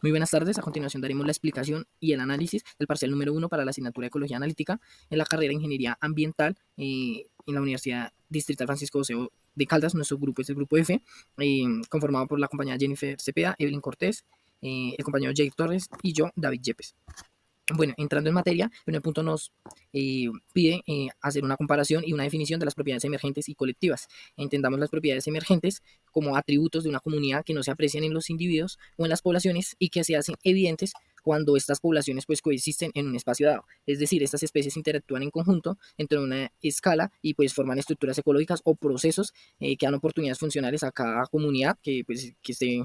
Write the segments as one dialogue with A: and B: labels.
A: Muy buenas tardes. A continuación daremos la explicación y el análisis del parcial número 1 para la asignatura de Ecología Analítica en la carrera de Ingeniería Ambiental en la Universidad Distrital Francisco José de Caldas. Nuestro grupo es el grupo F, conformado por la compañera Jennifer Cepeda, Evelyn Cortés, el compañero Jake Torres y yo, David Yepes. Bueno, entrando en materia, el primer punto nos pide hacer una comparación y una definición de las propiedades emergentes y colectivas. Entendamos las propiedades emergentes como atributos de una comunidad que no se aprecian en los individuos o en las poblaciones y que se hacen evidentes cuando estas poblaciones pues coexisten en un espacio dado. Es decir, estas especies interactúan en conjunto dentro de una escala y pues forman estructuras ecológicas o procesos que dan oportunidades funcionales a cada comunidad que esté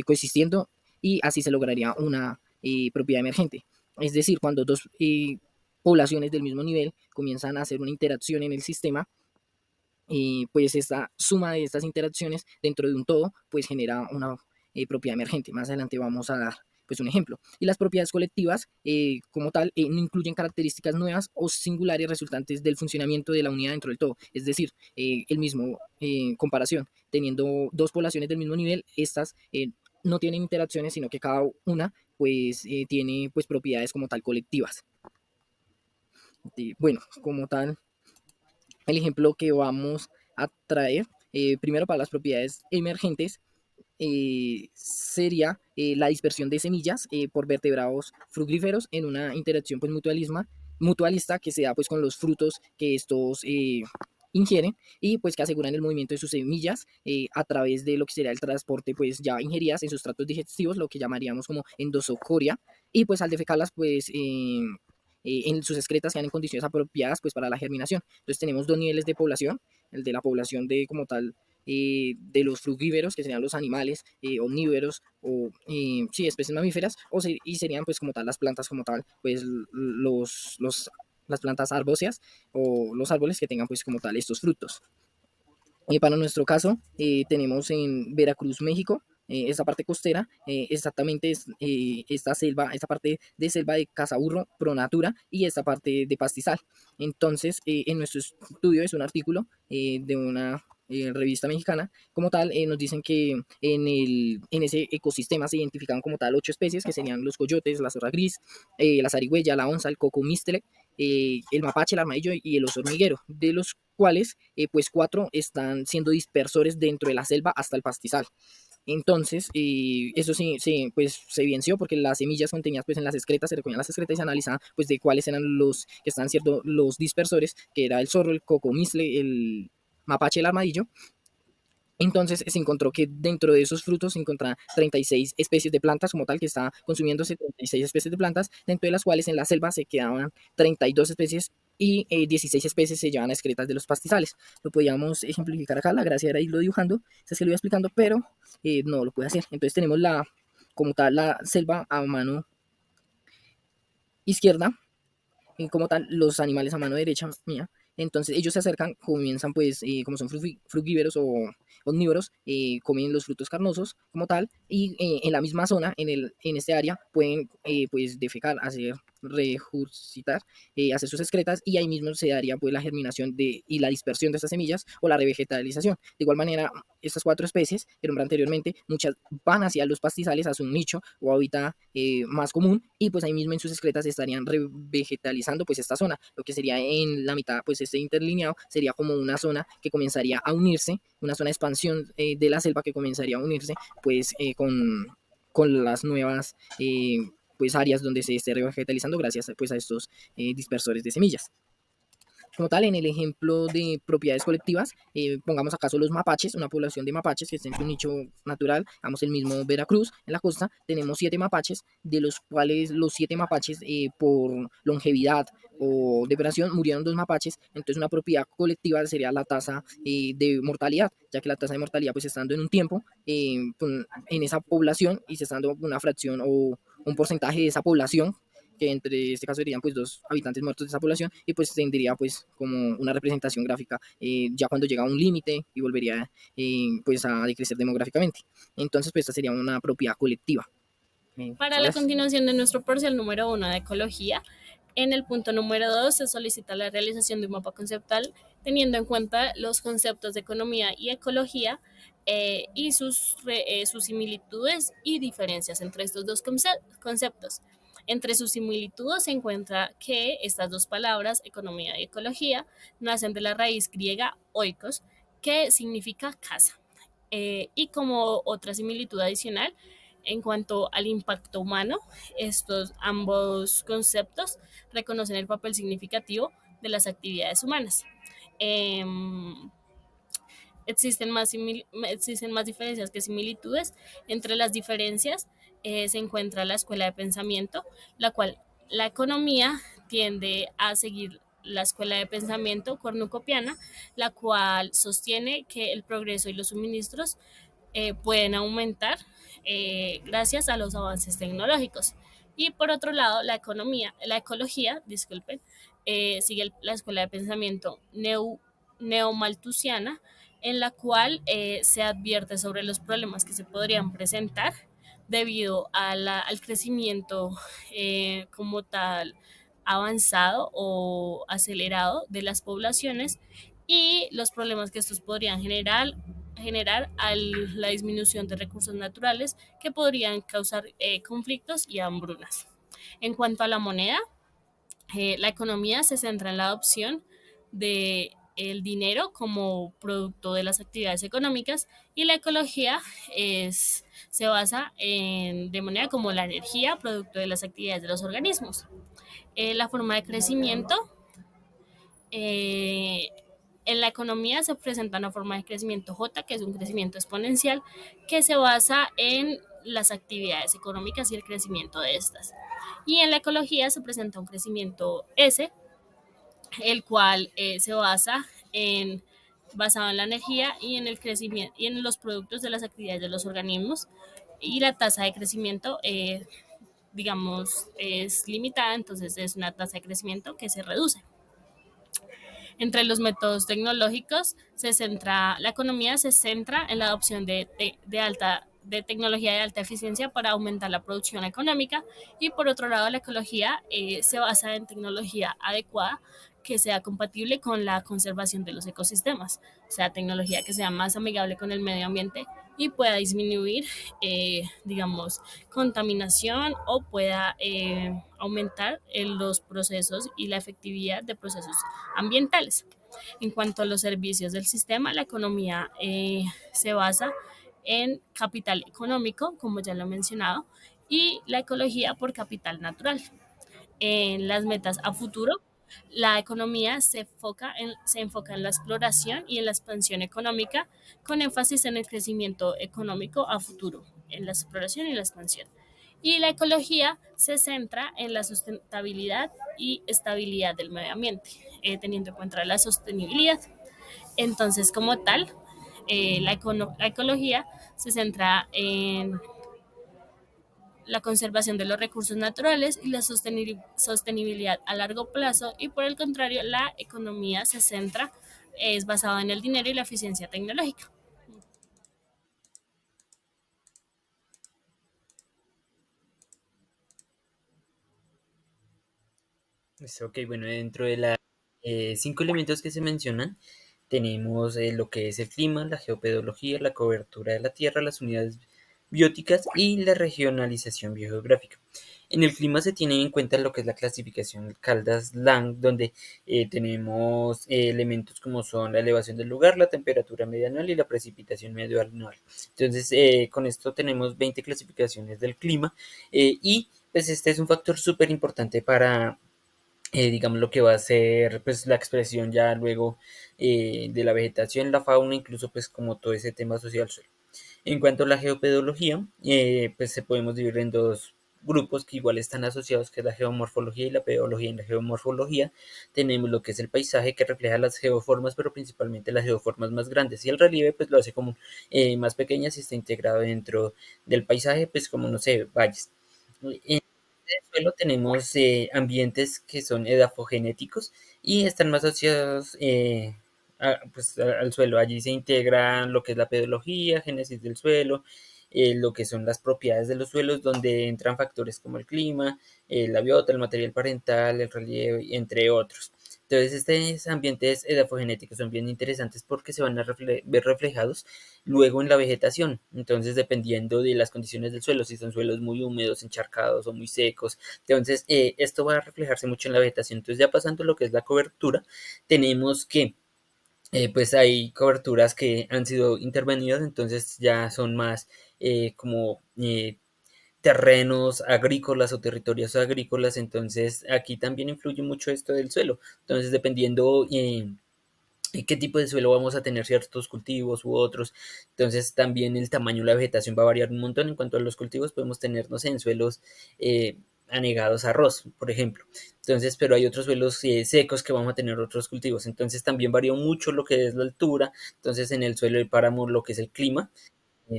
A: coexistiendo, y así se lograría una propiedad emergente. Es decir, cuando dos poblaciones del mismo nivel comienzan a hacer una interacción en el sistema, pues esta suma de estas interacciones dentro de un todo pues genera una propiedad emergente. Más adelante vamos a dar pues un ejemplo. Y las propiedades colectivas como tal no incluyen características nuevas o singulares resultantes del funcionamiento de la unidad dentro del todo. Es decir, el mismo comparación, teniendo dos poblaciones del mismo nivel, estas no tienen interacciones, sino que cada una pues tiene pues propiedades como tal colectivas. Bueno, como tal, el ejemplo que vamos a traer primero para las propiedades emergentes sería la dispersión de semillas por vertebrados frugíferos en una interacción pues mutualista que se da pues con los frutos que estos ingieren, y pues que aseguran el movimiento de sus semillas a través de lo que sería el transporte pues ya ingeridas en sus tractos digestivos, lo que llamaríamos como endosocoria, y pues al defecarlas pues en sus excretas quedan en condiciones apropiadas pues para la germinación. Entonces tenemos dos niveles de población: el de la población de como tal de los frugívoros, que serían los animales omnívoros o sí, especies mamíferas, y serían pues como tal las plantas como tal, pues las plantas arbóseas o los árboles que tengan pues como tal estos frutos. Para nuestro caso, tenemos en Veracruz, México, esta parte costera, exactamente esta parte de selva de Casaburro, Pro Natura, y esta parte de pastizal. Entonces, en nuestro estudio es un artículo de una revista mexicana, como tal, nos dicen que en ese ecosistema se identifican como tal 8 especies, que serían los coyotes, la zorra gris, la zarigüeya, la onza, el coco mistele, el mapache, el armadillo y el oso hormiguero, de los cuales pues 4 están siendo dispersores dentro de la selva hasta el pastizal. Entonces, eso sí, pues se evidenció porque las semillas contenidas pues en las excretas, se recogían las excretas y se analizaban pues de cuáles eran los que están siendo los dispersores, que era el zorro, el cocomisle, el mapache, el armadillo. Entonces se encontró que dentro de esos frutos se encontraban 36 especies de plantas como tal, que está consumiéndose 36 especies de plantas, dentro de las cuales en la selva se quedaban 32 especies y 16 especies se llevan a excretas de los pastizales. Lo podíamos ejemplificar acá, la gracia era irlo dibujando, es que lo iba explicando, pero no lo puede hacer. Entonces tenemos como tal la selva a mano izquierda, como tal los animales a mano derecha mía. Entonces ellos se acercan, comienzan pues, como son frugívoros o omnívoros, comen los frutos carnosos como tal, y en la misma zona, en este área, pueden pues defecar, hacer regurgitar, hacer sus excretas, y ahí mismo se daría pues la germinación y la dispersión de estas semillas o la revegetalización. De igual manera, estas 4 especies que nombré anteriormente, muchas van hacia los pastizales, a su nicho o hábitat más común, y pues ahí mismo en sus excretas estarían revegetalizando pues esta zona. Lo que sería en la mitad, pues este interlineado sería como una zona que comenzaría a unirse, una zona de expansión de la selva que comenzaría a unirse pues con las nuevas pues áreas donde se esté revegetalizando gracias pues a estos dispersores de semillas. Como tal, en el ejemplo de propiedades colectivas, pongamos acaso los mapaches, una población de mapaches que está en su nicho natural, vamos el mismo Veracruz, en la costa, tenemos 7 mapaches, de los cuales los 7 mapaches por longevidad o depredación murieron 2 mapaches. Entonces una propiedad colectiva sería la tasa de mortalidad, ya que la tasa de mortalidad pues estando en un tiempo en esa población y se está dando una fracción o un porcentaje de esa población, que entre este caso serían pues 2 habitantes muertos de esa población, y pues tendría pues como una representación gráfica ya cuando llega a un límite y volvería pues a decrecer demográficamente. Entonces pues esta sería una propiedad colectiva.
B: Para la
A: Gracias.
B: continuación de nuestro parcial número 1 de ecología, en el punto número 2 se solicita la realización de un mapa conceptual teniendo en cuenta los conceptos de economía y ecología y sus similitudes y diferencias entre estos dos conceptos. Entre sus similitudes se encuentra que estas dos palabras, economía y ecología, nacen de la raíz griega oikos, que significa casa. Y como otra similitud adicional, en cuanto al impacto humano, estos ambos conceptos reconocen el papel significativo de las actividades humanas. Em, existen más diferencias que similitudes. Entre las diferencias se encuentra la escuela de pensamiento, la cual la economía tiende a seguir la escuela de pensamiento cornucopiana, la cual sostiene que el progreso y los suministros pueden aumentar gracias a los avances tecnológicos. Y por otro lado, la ecología, disculpen, sigue la escuela de pensamiento neomalthusiana, en la cual se advierte sobre los problemas que se podrían presentar debido al crecimiento como tal avanzado o acelerado de las poblaciones y los problemas que estos podrían generar a la disminución de recursos naturales que podrían causar conflictos y hambrunas. En cuanto a la moneda, la economía se centra en la adopción de el dinero como producto de las actividades económicas y la ecología se basa de manera como la energía, producto de las actividades de los organismos. La forma de crecimiento eh, en la economía se presenta una forma de crecimiento J, que es un crecimiento exponencial, que se basa en las actividades económicas y el crecimiento de estas. Y en la ecología se presenta un crecimiento S, el cual se basa en basado en la energía y en el crecimiento y en los productos de las actividades de los organismos y la tasa de crecimiento digamos es limitada, entonces es una tasa de crecimiento que se reduce. Entre los métodos tecnológicos, la economía se centra en la adopción de tecnología de alta eficiencia para aumentar la producción económica y por otro lado la ecología se basa en tecnología adecuada que sea compatible con la conservación de los ecosistemas, o sea, tecnología que sea más amigable con el medio ambiente y pueda disminuir, digamos, contaminación o pueda aumentar los procesos y la efectividad de procesos ambientales. En cuanto a los servicios del sistema, la economía se basa en capital económico, como ya lo he mencionado, y la ecología por capital natural. En las metas a futuro, la economía se enfoca en la exploración y en la expansión económica, con énfasis en el crecimiento económico a futuro, en la exploración y la expansión. Y la ecología se centra en la sustentabilidad y estabilidad del medio ambiente, teniendo en cuenta la sostenibilidad. Entonces, como tal, la ecología se centra en la conservación de los recursos naturales y la sostenibilidad a largo plazo y por el contrario la economía es basada en el dinero y la eficiencia tecnológica.
C: Ok, bueno, dentro de las 5 elementos que se mencionan, tenemos lo que es el clima, la geopedología, la cobertura de la tierra, las unidades bióticas y la regionalización biogeográfica. En el clima se tiene en cuenta lo que es la clasificación Caldas-Lang, donde tenemos elementos como son la elevación del lugar, la temperatura media anual y la precipitación medio anual. Entonces, con esto tenemos 20 clasificaciones del clima y pues este es un factor súper importante para digamos lo que va a ser pues la expresión ya luego de la vegetación, la fauna, incluso pues como todo ese tema social suelo. En cuanto a la geopedología, pues se podemos dividir en dos grupos que igual están asociados, que es la geomorfología y la pedología. En la geomorfología tenemos lo que es el paisaje que refleja las geoformas, pero principalmente las geoformas más grandes, y el relieve pues lo hace como más pequeñas y está integrado dentro del paisaje, pues como no sé, valles. En el suelo tenemos ambientes que son edafogenéticos y están más asociados pues, al suelo. Allí se integran lo que es la pedología, génesis del suelo, lo que son las propiedades de los suelos, donde entran factores como el clima, la biota, el material parental, el relieve, entre otros. Entonces, estos ambientes edafogenéticos son bien interesantes porque se van a ver reflejados luego en la vegetación. Entonces, dependiendo de las condiciones del suelo, si son suelos muy húmedos, encharcados o muy secos, entonces esto va a reflejarse mucho en la vegetación. Entonces, ya pasando a lo que es la cobertura, tenemos que pues hay coberturas que han sido intervenidas, entonces ya son más como terrenos agrícolas o territorios agrícolas, entonces aquí también influye mucho esto del suelo. Entonces, dependiendo qué tipo de suelo vamos a tener ciertos cultivos u otros, entonces también el tamaño de la vegetación va a variar un montón. En cuanto a los cultivos, podemos tener, no sé, en suelos anegados a arroz, por ejemplo. Entonces, pero hay otros suelos secos que vamos a tener otros cultivos. Entonces, también varía mucho lo que es la altura. Entonces, en el suelo de páramo, lo que es el clima,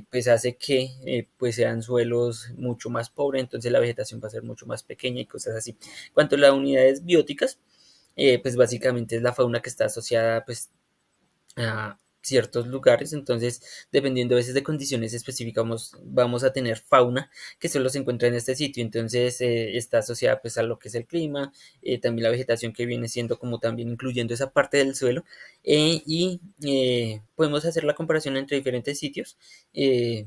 C: pues hace que pues sean suelos mucho más pobres, entonces la vegetación va a ser mucho más pequeña y cosas así. En cuanto a las unidades bióticas, pues básicamente es la fauna que está asociada pues a ciertos lugares, entonces dependiendo a veces de condiciones específicas vamos a tener fauna que solo se encuentra en este sitio, entonces está asociada pues a lo que es el clima, también la vegetación que viene siendo como también incluyendo esa parte del suelo, y podemos hacer la comparación entre diferentes sitios de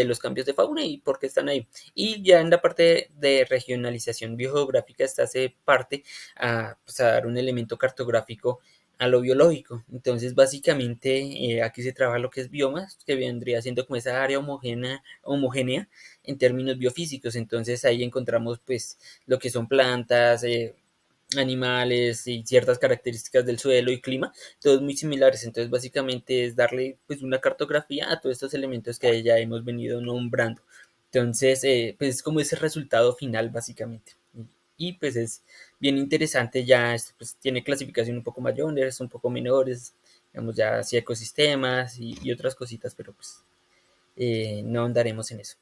C: los cambios de fauna y por qué están ahí. Y ya en la parte de regionalización biogeográfica, esta hace parte a, pues, a dar un elemento cartográfico a lo biológico. Entonces, básicamente, aquí se trabaja lo que es biomas, que vendría siendo como esa área homogénea en términos biofísicos. Entonces, ahí encontramos, pues, lo que son plantas, animales y ciertas características del suelo y clima, todos muy similares. Entonces, básicamente es darle, pues, una cartografía a todos estos elementos que ya hemos venido nombrando. Entonces, pues, es como ese resultado final, básicamente. Y pues es bien interesante, ya pues, tiene clasificación un poco mayores, un poco menores, digamos ya así ecosistemas y otras cositas, pero pues no andaremos en eso.